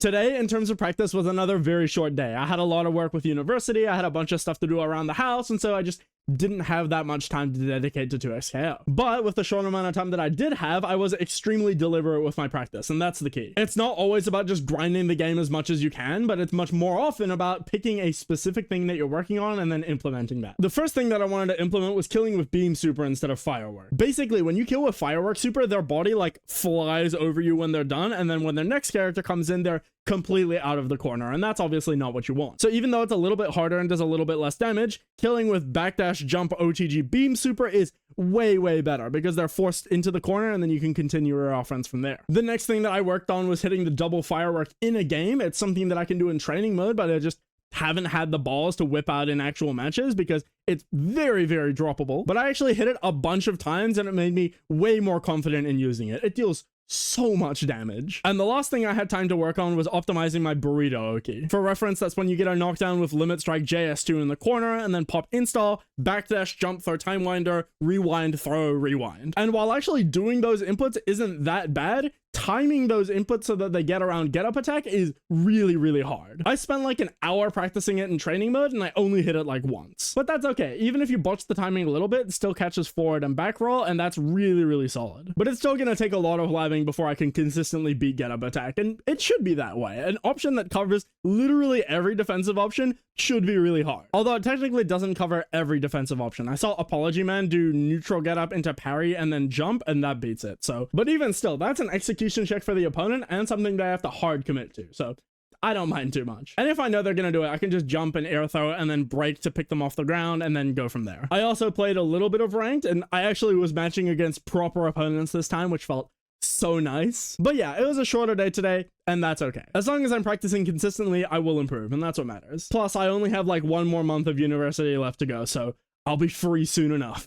Today, in terms of practice, was another very short day. I had a lot of work with university, I had a bunch of stuff to do around the house, and so I just didn't have that much time to dedicate to 2xKO. But with the short amount of time that I did have, I was extremely deliberate with my practice, and that's the key. It's not always about just grinding the game as much as you can, but it's much more often about picking a specific thing that you're working on and then implementing that. The first thing that I wanted to implement was killing with beam super instead of firework. Basically, when you kill with firework super, their body like flies over you when they're done, and then when their next character comes in, they're completely out of the corner, and that's obviously not what you want. So even though it's a little bit harder and does a little bit less damage, killing with backdash jump OTG beam super is way better because they're forced into the corner and then you can continue your offense from there. The next thing that I worked on was hitting the double firework in a game. It's something that I can do in training mode, but I just haven't had the balls to whip out in actual matches because it's very droppable. But I actually hit it a bunch of times and it made me way more confident in using it. It deals so much damage. And the last thing I had time to work on was optimizing my burrito Oki. For reference, that's when you get a knockdown with limit strike JS2 in the corner and then pop install, backdash, jump, throw, time winder, rewind, throw, rewind. And while actually doing those inputs isn't that bad, timing those inputs so that they get around get up attack is really hard. I spent like an hour practicing it in training mode and I only hit it like once. But that's okay. Even if you botch the timing a little bit, it still catches forward and back roll, and that's really solid. But it's still gonna take a lot of labbing before I can consistently beat get up attack, and it should be that way. An option that covers literally every defensive option should be really hard. Although it technically doesn't cover every defensive option. I saw Apology Man do neutral get up into parry and then jump, and that beats it. So, but even still, that's an execution check for the opponent and something that I have to hard commit to. So I don't mind too much. And if I know they're gonna do it, I can just jump and air throw and then break to pick them off the ground and then go from there. I also played a little bit of ranked, and I actually was matching against proper opponents this time, which felt so nice. But yeah, it was a shorter day today, and that's okay. As long as I'm practicing consistently, I will improve, and that's what matters. Plus, I only have like 1 more month of university left to go, so I'll be free soon enough.